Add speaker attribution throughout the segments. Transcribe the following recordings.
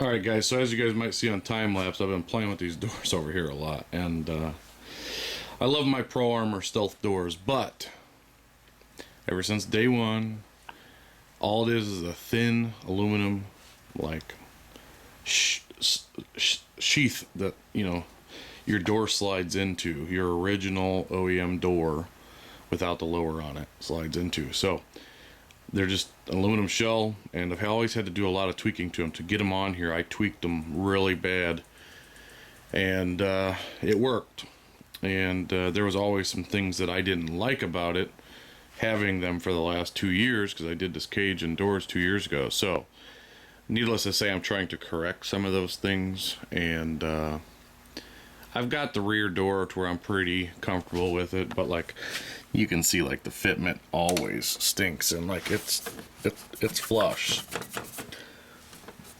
Speaker 1: Alright guys, so as you guys might see on time lapse, I've been playing with these doors over here a lot, and I love my Pro Armor stealth doors, but ever since day one, all it is a thin aluminum like sheath that, you know, your door slides into, your original OEM door without the lower on it slides into. So they're just aluminum shell, and I've always had to do a lot of tweaking to them to get them on here. I tweaked them really bad, and it worked. And there was always some things that I didn't like about it, having them for the last 2 years, because I did this cage and doors 2 years ago. So needless to say, I'm trying to correct some of those things, and I've got the rear door to where I'm pretty comfortable with it, but like you can see, like the fitment always stinks, and like it's flush.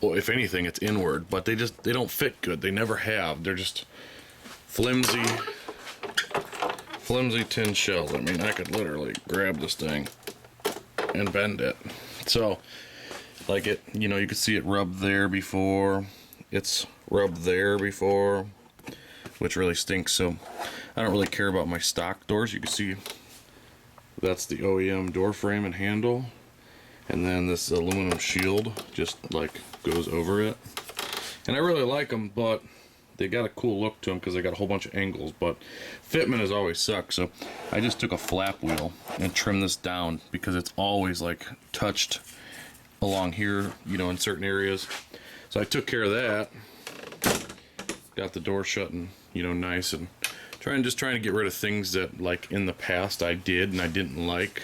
Speaker 1: Well, if anything, it's inward, but they don't fit good. They never have. They're just flimsy tin shells. I mean, I could literally grab this thing and bend it. So like it, you know, you can see it rubbed there before. It's rubbed there before, which really stinks. So I don't really care about my stock doors. You can see that's the OEM door frame and handle, and then this aluminum shield just like goes over it. And I really like them, but they got a cool look to them because they got a whole bunch of angles, but fitment has always sucked. So I just took a flap wheel and trimmed this down because it's always like touched along here, you know, in certain areas. So I took care of that, got the door shut and, you know, nice, and trying to get rid of things that like in the past I did and I didn't like.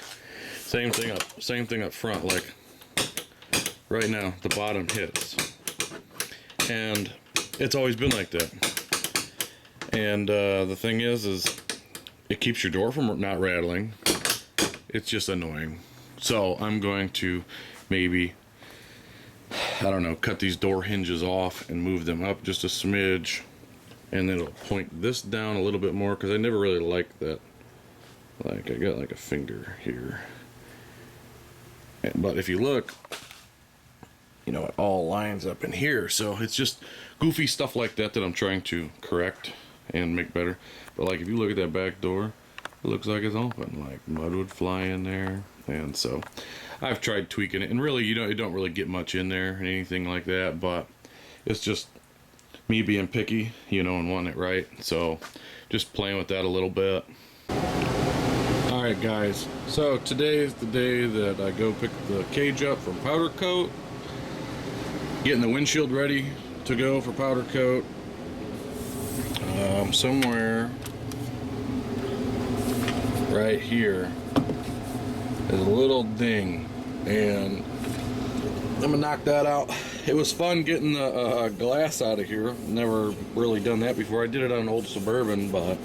Speaker 1: Same thing up front, like right now the bottom hits, and it's always been like that. And the thing is it keeps your door from not rattling. It's just annoying. So I'm going to maybe, I don't know, cut these door hinges off and move them up just a smidge, and then it'll point this down a little bit more, because I never really liked that. Like, I got like a finger here, but if you look, you know, it all lines up in here. So it's just goofy stuff like that that I'm trying to correct and make better. But like, if you look at that back door, it looks like it's open, like mud would fly in there. And so I've tried tweaking it, and really, you don't really get much in there and anything like that, but it's just me being picky, you know, and wanting it right. So just playing with that a little bit. Alright guys, so today is the day that I go pick the cage up from powder coat, getting the windshield ready to go for powder coat. Somewhere right here is a little ding, and I'm gonna knock that out. It was fun getting the glass out of here. Never really done that before. I did it on an old Suburban, but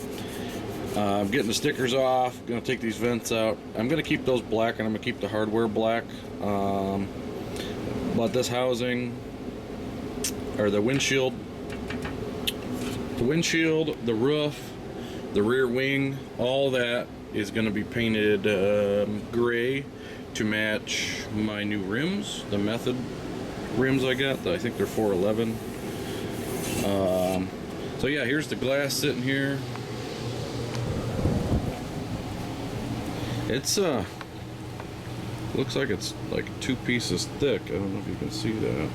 Speaker 1: I'm getting the stickers off. Gonna take these vents out. I'm gonna keep those black, and I'm gonna keep the hardware black. But this housing, or the windshield, the roof, the rear wing, all that is gonna be painted gray to match my new rims, the Method rims I got. I think they're 411. So yeah, here's the glass sitting here. It's looks like it's like 2 pieces thick. I don't know if you can see that,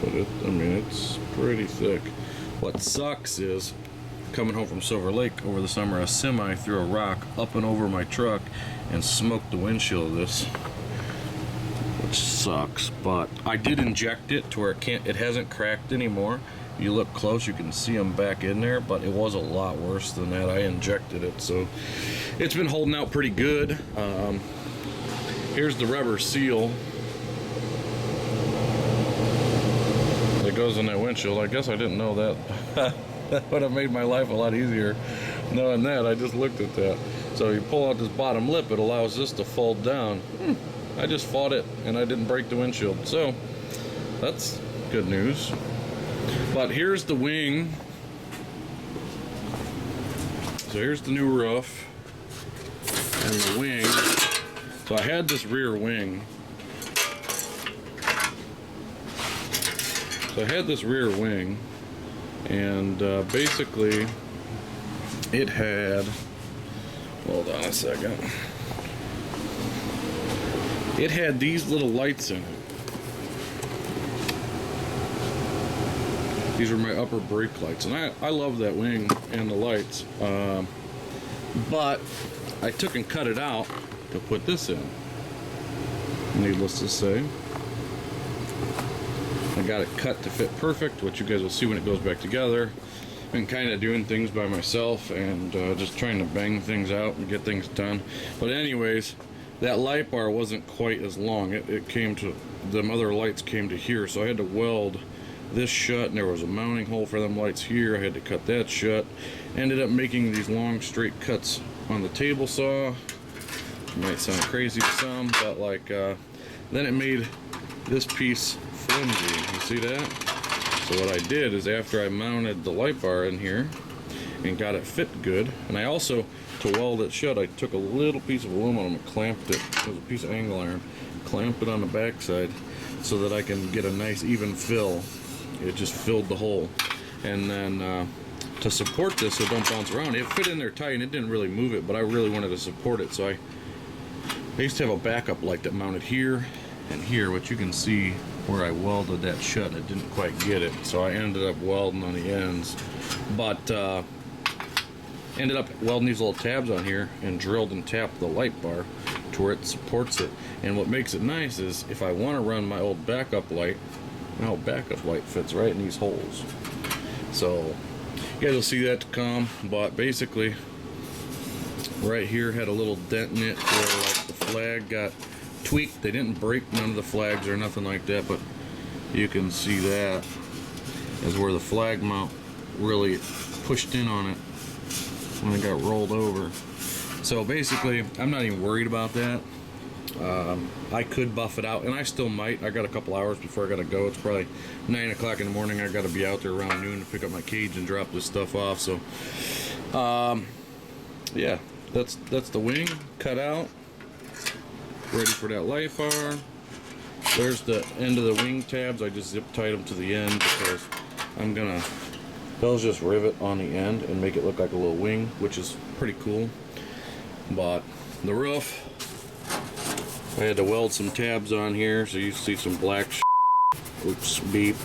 Speaker 1: but I mean, it's pretty thick. What sucks is, coming home from Silver Lake over the summer, a semi threw a rock up and over my truck and smoked the windshield of this, which sucks. But I did inject it to where it hasn't cracked anymore. If you look close, you can see them back in there, but it was a lot worse than that. I injected it, so it's been holding out pretty good. Here's the rubber seal that goes on that windshield. I guess I didn't know that. That would have made my life a lot easier knowing that. I just looked at that. So you pull out this bottom lip, it allows this to fold down. I just fought it, and I didn't break the windshield, so that's good news. But here's the wing. So here's the new roof and the wing. So I had this rear wing So I had this rear wing, and basically it had, hold on a second, it had these little lights in it. These are my upper brake lights, and I love that wing and the lights, but I took and cut it out to put this in. Needless to say, I got it cut to fit perfect, which you guys will see when it goes back together. Been kind of doing things by myself and just trying to bang things out and get things done. But anyways, that light bar wasn't quite as long. It came to, them other lights came to here, so I had to weld this shut, and there was a mounting hole for them lights here. I had to cut that shut. Ended up making these long straight cuts on the table saw. Might sound crazy to some, but like then it made this piece flimsy. You see that? So what I did is, after I mounted the light bar in here and got it fit good, and I also, to weld it shut, I took a little piece of aluminum and clamped it. It was a piece of angle iron. Clamped it on the backside so that I can get a nice even fill. It just filled the hole. And then to support this so it don't bounce around, it fit in there tight and it didn't really move it, but I really wanted to support it, so I used to have a backup light that mounted here and here, which you can see where I welded that shut. I didn't quite get it, so I ended up welding on the ends, but ended up welding these little tabs on here and drilled and tapped the light bar to where it supports it. And what makes it nice is, if I want to run my old backup light, my old backup light fits right in these holes. So you guys will see that to come, but basically right here had a little dent in it where like the flag got tweaked. They didn't break none of the flags or nothing like that, but you can see that is where the flag mount really pushed in on it when it got rolled over. So basically, I'm not even worried about that. I could buff it out, and I still might. I got a couple hours before I gotta go. It's probably 9 o'clock in the morning. I gotta be out there around noon to pick up my cage and drop this stuff off. So yeah, that's the wing cut out, ready for that light bar. There's the end of the wing tabs. I just zip tied them to the end because I'm gonna, those just rivet on the end and make it look like a little wing, which is pretty cool. But the roof, I had to weld some tabs on here, so you see some black oops, beep,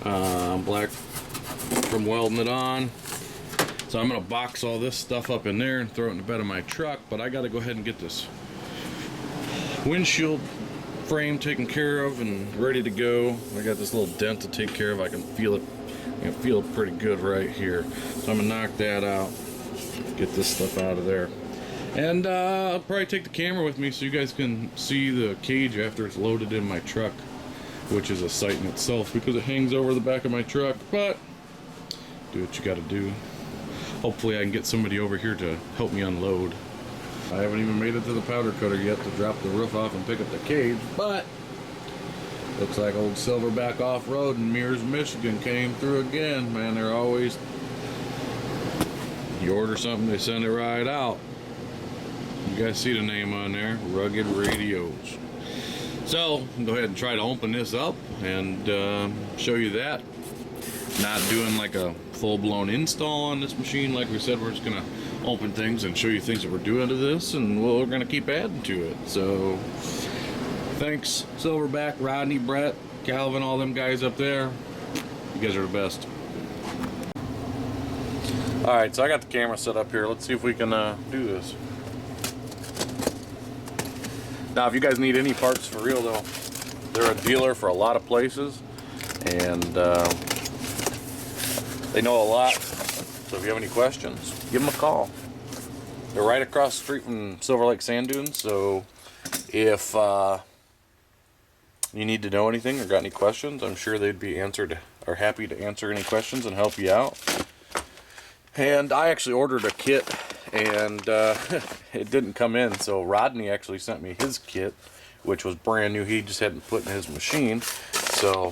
Speaker 1: black from welding it on. So I'm gonna box all this stuff up in there and throw it in the bed of my truck, but I gotta go ahead and get this windshield frame taken care of and ready to go. I got this little dent to take care of. I can feel it. I can feel it pretty good right here. So I'm gonna knock that out, get this stuff out of there. And I'll probably take the camera with me so you guys can see the cage after it's loaded in my truck, which is a sight in itself because it hangs over the back of my truck, but do what you gotta do. Hopefully I can get somebody over here to help me unload. I haven't even made it to the powder coater yet to drop the roof off and pick up the cage, but looks like old Silverback Off-Road in Mears, Michigan came through again. Man, they're always, you order something, they send it right out. You guys see the name on there, Rugged Radios. So go ahead and try to open this up and show you that. Not doing like a full-blown install on this machine. Like we said, we're just gonna open things and show you things that we're doing to this, and we're gonna keep adding to it. So thanks Silverback, Rodney, Brett, Calvin, all them guys up there. You guys are the best. Alright, so I got the camera set up here. Let's see if we can do this. Now, if you guys need any parts for real though, they're a dealer for a lot of places, and they know a lot. So if you have any questions, give them a call. They're right across the street from Silver Lake Sand Dunes, so if you need to know anything or got any questions, I'm sure they'd be happy to answer any questions and help you out. And I actually ordered a kit, and it didn't come in, so Rodney actually sent me his kit, which was brand new. He just hadn't put in his machine, so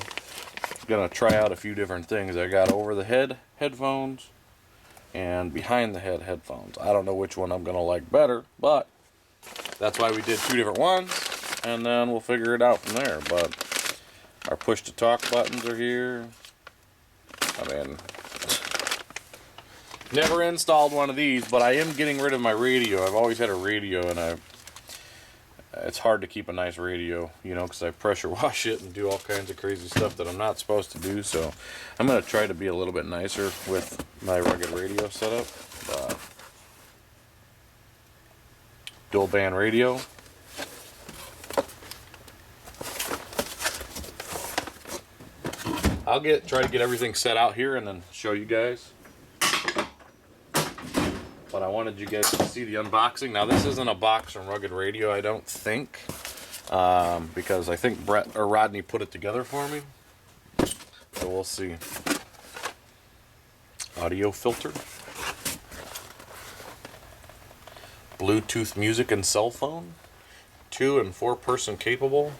Speaker 1: I'm gonna try out a few different things. I got over the head headphones and behind the head headphones. I don't know which one I'm gonna like better, but that's why we did two different ones, and then we'll figure it out from there. But Our push to talk buttons are here. I mean, never installed one of these, but I am getting rid of my radio. I've always had a radio, and it's hard to keep a nice radio, you know, because I pressure wash it and do all kinds of crazy stuff that I'm not supposed to do. So I'm going to try to be a little bit nicer with my rugged radio setup. Dual band radio. I'll try to get everything set out here and then show you guys. But I wanted you guys to see the unboxing. Now this isn't a box from Rugged Radio, I don't think, because I think Rodney put it together for me. So we'll see. Audio filter, Bluetooth music and cell phone, 2- and 4-person capable.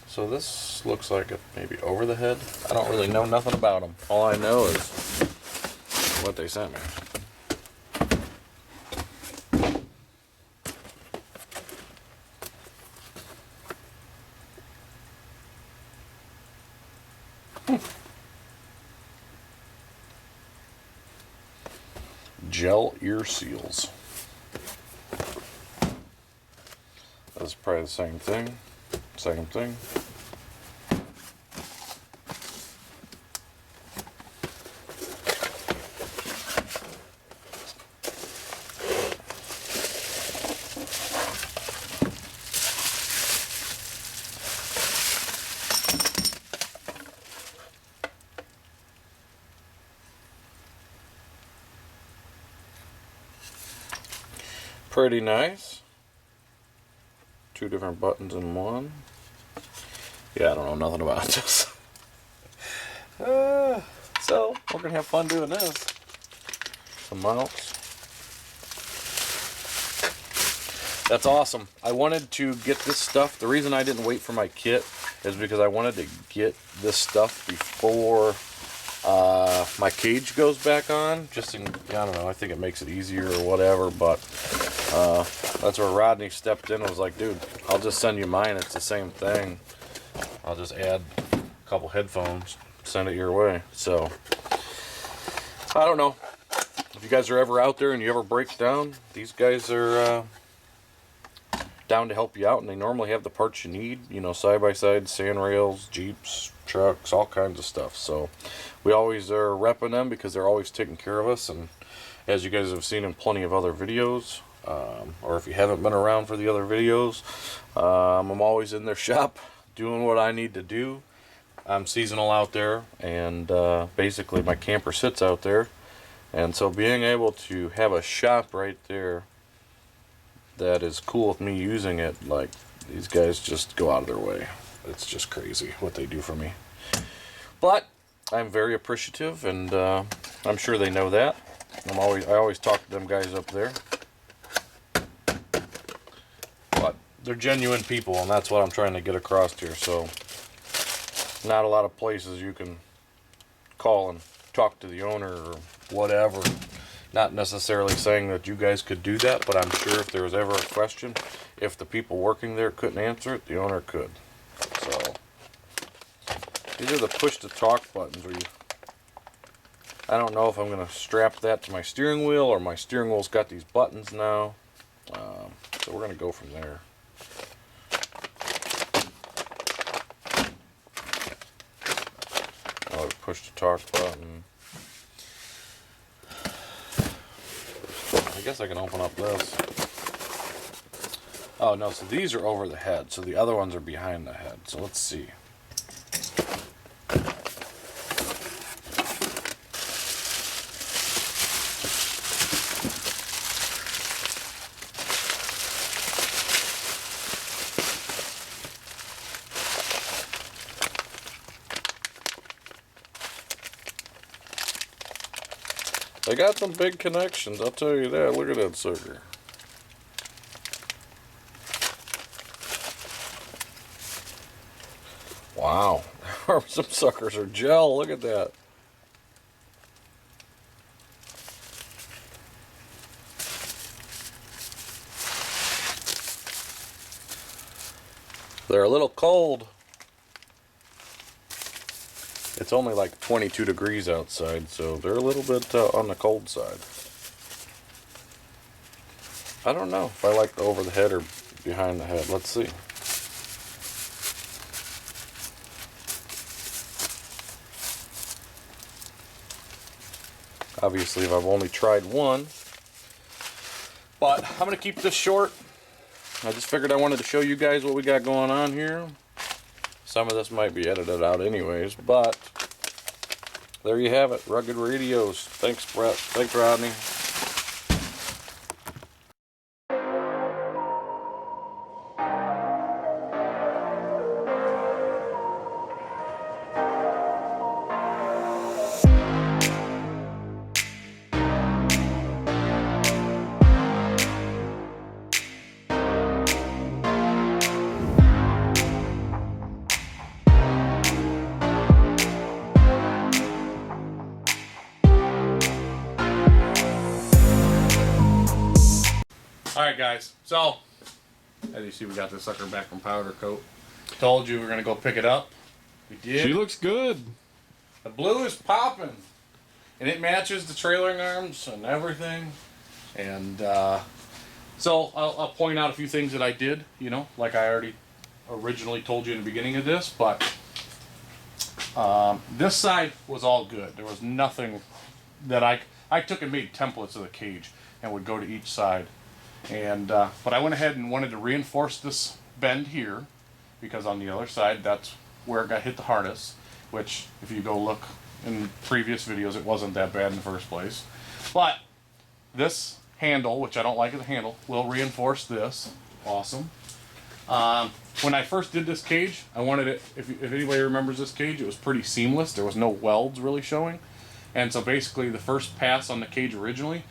Speaker 1: So this looks like it maybe over the head. I don't really know nothing about them. All I know is what they sent me. Gel ear seals. That's probably the same thing. Same thing. Pretty nice. 2 different buttons in one. Yeah, I don't know nothing about this. So, we're going to have fun doing this. Some mounts. That's awesome. I wanted to get this stuff. The reason I didn't wait for my kit is because I wanted to get this stuff before my cage goes back on. Just in, I don't know, I think it makes it easier or whatever, but that's where Rodney stepped in and was like, dude, I'll just send you mine. It's the same thing. I'll just add a couple headphones, send it your way. So, I don't know. If you guys are ever out there and you ever break down, these guys are down to help you out, and they normally have the parts you need, you know, side-by-side, sand rails, Jeeps, trucks, all kinds of stuff. So, we always are repping them because they're always taking care of us, and as you guys have seen in plenty of other videos, or if you haven't been around for the other videos, I'm always in their shop doing what I need to do. I'm seasonal out there, and basically my camper sits out there, and so being able to have a shop right there that is cool with me using it, like, these guys just go out of their way. It's just crazy what they do for me. But I'm very appreciative, and I'm sure they know that. I always talk to them guys up there. But they're genuine people, and that's what I'm trying to get across here. So, not a lot of places you can call and talk to the owner or whatever. Not necessarily saying that you guys could do that, but I'm sure if there was ever a question, if the people working there couldn't answer it, the owner could. So, these are the push-to-talk buttons. I don't know if I'm going to strap that to my steering wheel, or my steering wheel's got these buttons now. So we're going to go from there. Oh, push-to-talk button. I guess I can open up this. Oh no, so these are over the head, so the other ones are behind the head. So let's see. They got some big connections, I'll tell you that. Look at that sucker. Wow. Some suckers are gel, look at that. They're a little cold. It's only like 22 degrees outside, so they're a little bit on the cold side. I don't know if I like the over the head or behind the head. Let's see. Obviously, I've only tried one, but I'm going to keep this short. I just figured I wanted to show you guys what we got going on here. Some of this might be edited out anyways, but there you have it, Rugged Radios. Thanks, Brett. Thanks, Rodney. Alright guys, so as you see, we got this sucker back from powder coat. Told you we were going to go pick it up. We did.
Speaker 2: She looks good.
Speaker 1: The blue is popping. And it matches the trailering arms and everything. And so I'll point out a few things that I did, you know, like I already originally told you in the beginning of this. But this side was all good. There was nothing that I took and made templates of the cage and would go to each side. And but I went ahead and wanted to reinforce this bend here, because on the other side that's where it got hit the hardest, which if you go look in previous videos it wasn't that bad in the first place. But this handle, which I don't like as a handle, will reinforce this. Awesome. When I first did this cage, I wanted it, if anybody remembers this cage, it was pretty seamless. There was no welds really showing. And so basically the first pass on the cage originally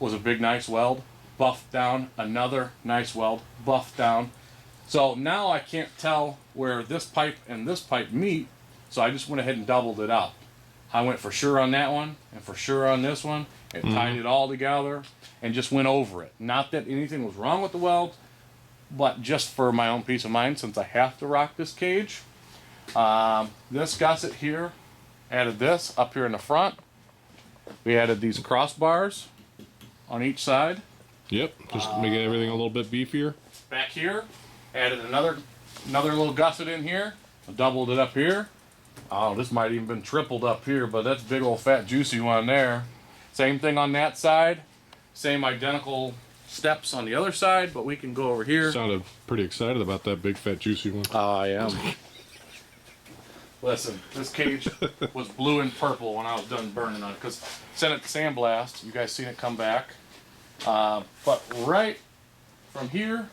Speaker 1: was a big nice weld, buffed down, another nice weld, buffed down. So now I can't tell where this pipe and this pipe meet, so I just went ahead and doubled it up. I went for sure on that one and for sure on this one, and tied it all together and just went over it. Not that anything was wrong with the weld, but just for my own peace of mind, since I have to rock this cage. This gusset here, added this up here in the front. We added these crossbars on each side.
Speaker 2: Yep, just making everything a little bit beefier.
Speaker 1: Back here, added another little gusset in here. Doubled it up here. Oh, this might even been tripled up here, but that's big old fat juicy one there. Same thing on that side. Same identical steps on the other side, but we can go over here.
Speaker 2: Sounded pretty excited about that big fat juicy one.
Speaker 1: I am. Listen, this cage was blue and purple when I was done burning on it, because sent it to sandblast. You guys seen it come back. But right from here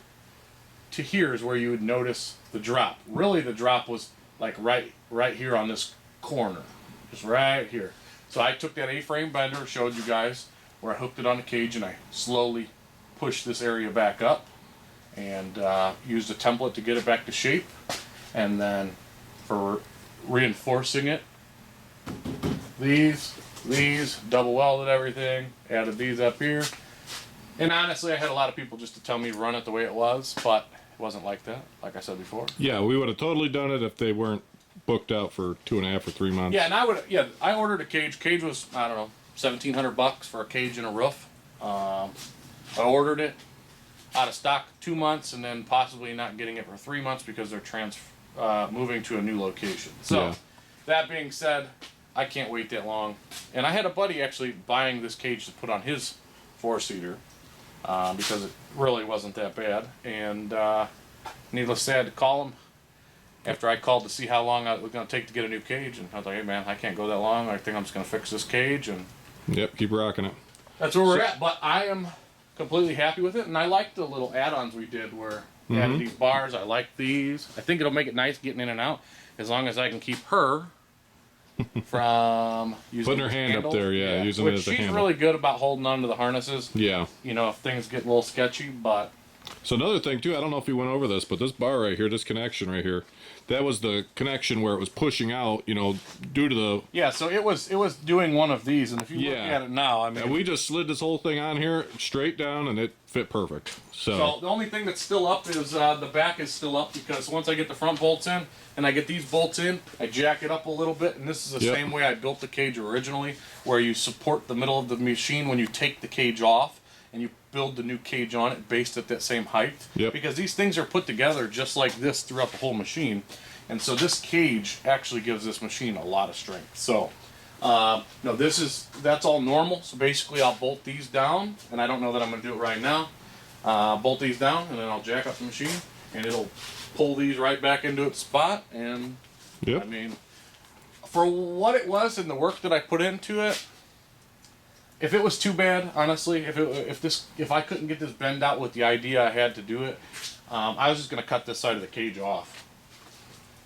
Speaker 1: to here is where you would notice the drop. Really, the drop was like right here on this corner, just right here. So I took that A-frame bender, showed you guys where I hooked it on the cage, and I slowly pushed this area back up, and used a template to get it back to shape. And then for reinforcing it, these double welded everything, added these up here. And honestly, I had a lot of people just to tell me run it the way it was, but it wasn't like that, like I said before.
Speaker 2: Yeah, we would have totally done it if they weren't booked out for 2.5 or 3 months.
Speaker 1: Yeah, and I ordered a cage. Cage was, I don't know, $1,700 for a cage and a roof. I ordered it out of stock 2 months, and then possibly not getting it for 3 months because they're moving to a new location. So,
Speaker 2: yeah.
Speaker 1: That being said, I can't wait that long. And I had a buddy actually buying this cage to put on his 4-seater. Because it really wasn't that bad, and needless to say, I had to call him after I called to see how long it was going to take to get a new cage, and I was like, hey man, I can't go that long. I think I'm just going to fix this cage, and
Speaker 2: yep, keep rocking it.
Speaker 1: That's where we're at. But I am completely happy with it, and I like the little add-ons we did where we added these bars. I like these. I think it'll make it nice getting in and out, as long as I can keep her from using
Speaker 2: putting her hand
Speaker 1: handle.
Speaker 2: up there, yeah, using it as a handle.
Speaker 1: She's really good about holding on to the harnesses.
Speaker 2: Yeah.
Speaker 1: You know, if things get a little sketchy, but
Speaker 2: So another thing too, I don't know if we went over this, but this bar right here, this connection right here, that was the connection where it was pushing out, you know, due to the...
Speaker 1: Yeah, so it was doing one of these, and if you look
Speaker 2: Yeah.
Speaker 1: at it now, I mean...
Speaker 2: And we just slid this whole thing on here straight down, and it fit perfect.
Speaker 1: So the only thing that's still up is the back is still up, because once I get the front bolts in, and I get these bolts in, I jack it up a little bit, and this is the
Speaker 2: Yep.
Speaker 1: same way I built the cage originally, where you support the middle of the machine when you take the cage off, and you build the new cage on it based at that same height.
Speaker 2: Yep.
Speaker 1: Because these things are put together just like this throughout the whole machine. And so this cage actually gives this machine a lot of strength. So, no, that's all normal. So basically I'll bolt these down, and I don't know that I'm going to do it right now. Bolt these down, and then I'll jack up the machine, and it'll pull these right back into its spot. And,
Speaker 2: Yep.
Speaker 1: I mean, for what it was and the work that I put into it, if it was too bad, honestly, if I couldn't get this bend out with the idea I had to do it, I was just going to cut this side of the cage off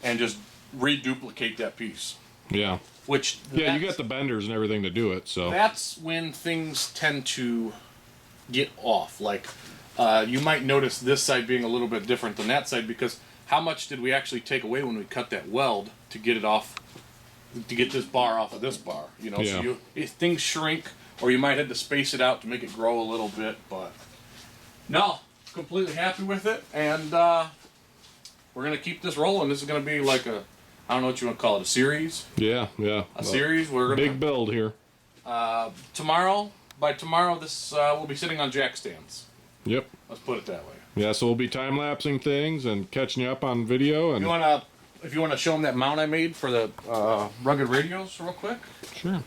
Speaker 1: and just reduplicate that piece.
Speaker 2: Yeah.
Speaker 1: Which
Speaker 2: Yeah, you got the benders and everything to do it, so...
Speaker 1: That's when things tend to get off. Like, you might notice this side being a little bit different than that side, because how much did we actually take away when we cut that weld to get it off, to get this bar off of this bar? You know,
Speaker 2: Yeah.
Speaker 1: so if things shrink, or you might have to space it out to make it grow a little bit, but no, completely happy with it, and we're gonna keep this rolling. This is gonna be like a, I don't know what you want to call it, a series.
Speaker 2: Yeah, yeah.
Speaker 1: A series. We're gonna
Speaker 2: Big build here.
Speaker 1: tomorrow. By tomorrow, this will be sitting on jack stands.
Speaker 2: Yep.
Speaker 1: Let's put it that way.
Speaker 2: Yeah, so we'll be time-lapsing things and catching you up on video. And
Speaker 1: If you wanna show them that mount I made for the rugged radios, real quick.
Speaker 2: Sure.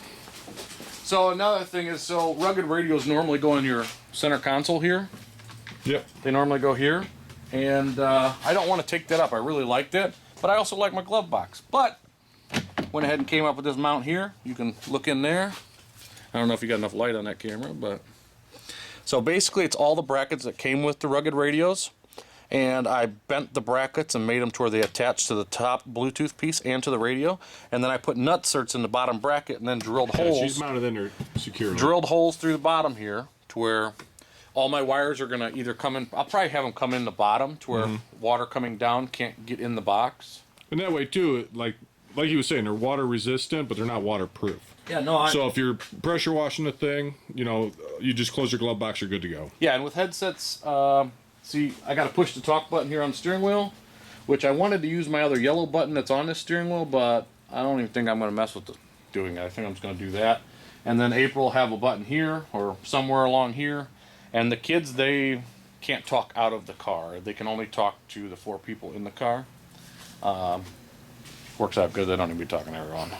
Speaker 1: So another thing is, rugged radios normally go in your center console here.
Speaker 2: Yep.
Speaker 1: They normally go here, and I don't want to take that up. I really liked it, but I also like my glove box. But went ahead and came up with this mount here. You can look in there. I don't know if you got enough light on that camera, but so basically it's all the brackets that came with the rugged radios, and I bent the brackets and made them to where they attach to the top Bluetooth piece and to the radio, and then I put nut certs in the bottom bracket and then drilled holes.
Speaker 2: She's mounted in there securely.
Speaker 1: Drilled holes through the bottom here to where all my wires are gonna either come in. I'll probably have them come in the bottom to where water coming down can't get in the box.
Speaker 2: And that way too, like he was saying, they're water resistant, but they're not waterproof.
Speaker 1: Yeah, no.
Speaker 2: So if you're pressure washing the thing, you know, you just close your glove box, you're good to go.
Speaker 1: Yeah, and with headsets, see, I got to push the talk button here on the steering wheel, which I wanted to use my other yellow button that's on this steering wheel, but I don't even think I'm going to mess with doing it. I think I'm just going to do that. And then April will have a button here or somewhere along here. And the kids, they can't talk out of the car. They can only talk to the 4 people in the car. Works out good. They don't even be talking to everyone.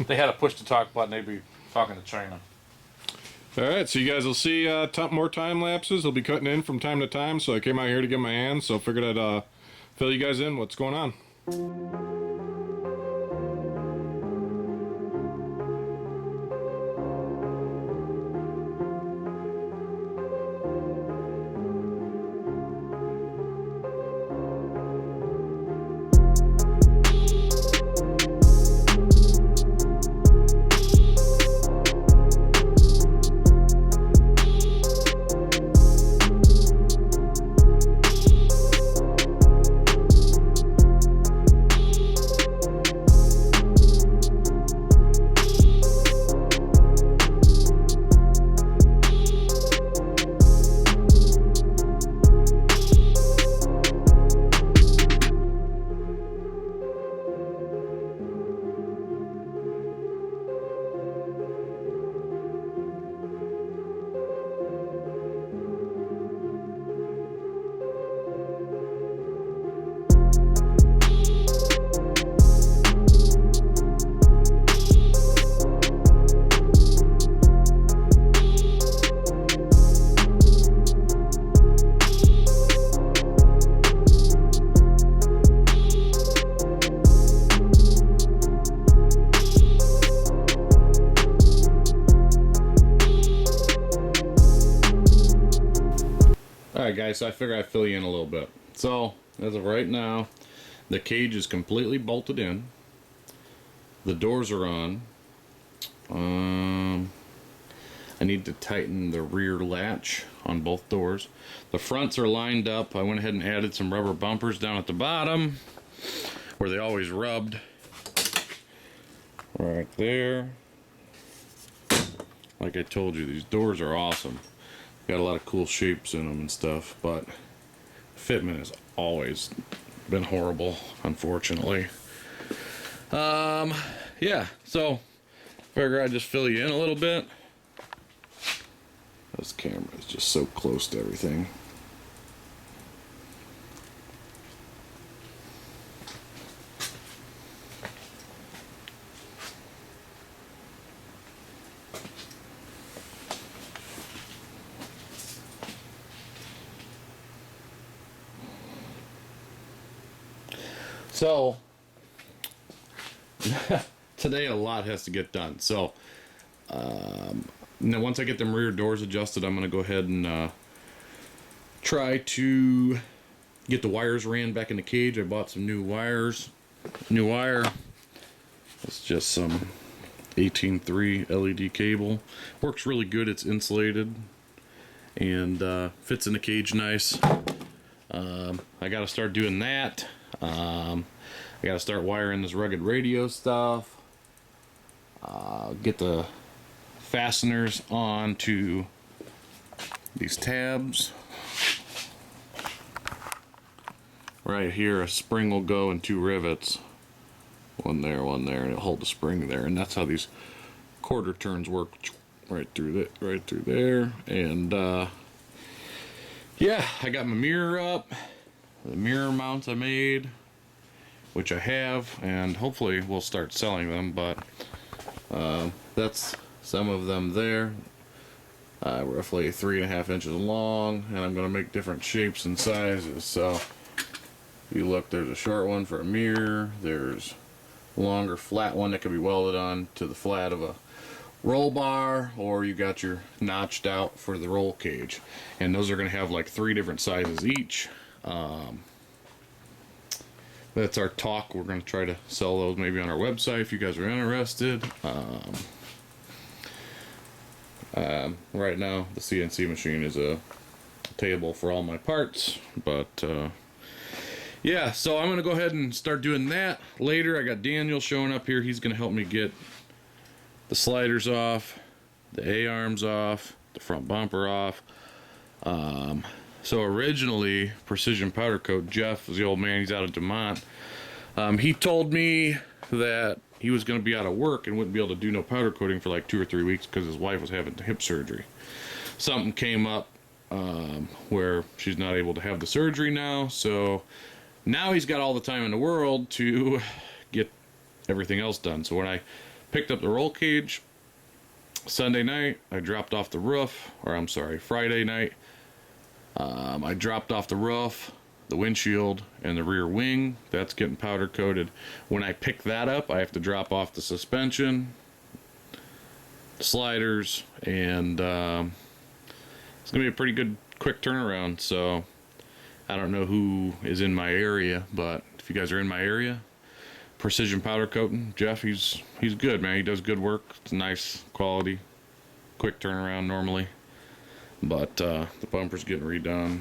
Speaker 1: They had to push the talk button. They'd be talking to China.
Speaker 2: All right, so you guys will see more time lapses. They'll be cutting in from time to time. So I came out here to get my hands, so I figured I'd fill you guys in what's going on. Alright guys, so I figure I'd fill you in a little bit. So, as of right now, the cage is completely bolted in. The doors are on.
Speaker 1: I need to tighten the rear latch on both doors. The fronts are lined up. I went ahead and added some rubber bumpers down at the bottom where they always rubbed. Right there. Like I told you, these doors are awesome. Got a lot of cool shapes in them and stuff, but fitment has always been horrible, unfortunately. Yeah, so figure I'd just fill you in a little bit. This camera is just so close to everything. So today a lot has to get done. So now once I get them rear doors adjusted, I'm going to go ahead and try to get the wires ran back in the cage. I bought some new wires. New wire. It's just some 18.3 LED cable. Works really good. It's insulated and fits in the cage nice. I got to start doing that. I got to start wiring this rugged radio stuff. Get the fasteners onto these tabs. Right here, a spring will go in 2 rivets. One there, and it'll hold the spring there. And that's how these quarter turns work. Right through there. And yeah, I got my mirror up. The mirror mounts I made, which I have, and hopefully we'll start selling them, but that's some of them there. Roughly 3.5 inches long, and I'm going to make different shapes and sizes. So if you look, there's a short one for a mirror, there's a longer flat one that can be welded on to the flat of a roll bar, or you got your notched out for the roll cage, and those are going to have like 3 different sizes each. That's our talk. We're going to try to sell those maybe on our website if you guys are interested. Right now the CNC machine is a table for all my parts, but yeah, so I'm going to go ahead and start doing that later. I got Daniel showing up here. He's going to help me get the sliders off, the A-arms off, the front bumper off. So originally, Precision Powder Coat, Jeff is the old man, he's out of Demont. He told me that he was going to be out of work and wouldn't be able to do no powder coating for like 2 or 3 weeks because his wife was having hip surgery. Something came up where she's not able to have the surgery now, so now he's got all the time in the world to get everything else done. So when I picked up the roll cage Sunday night, I dropped off the roof, or I'm sorry, Friday night. I dropped off the roof, the windshield, and the rear wing. That's getting powder coated. When I pick that up, I have to drop off the suspension, sliders, and it's gonna be a pretty good quick turnaround. So I don't know who is in my area, but if you guys are in my area, Precision Powder Coating, Jeff, he's good, man. He does good work. It's nice quality, quick turnaround normally. But the bumper's getting redone.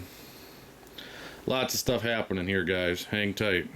Speaker 1: Lots of stuff happening here, guys. Hang tight.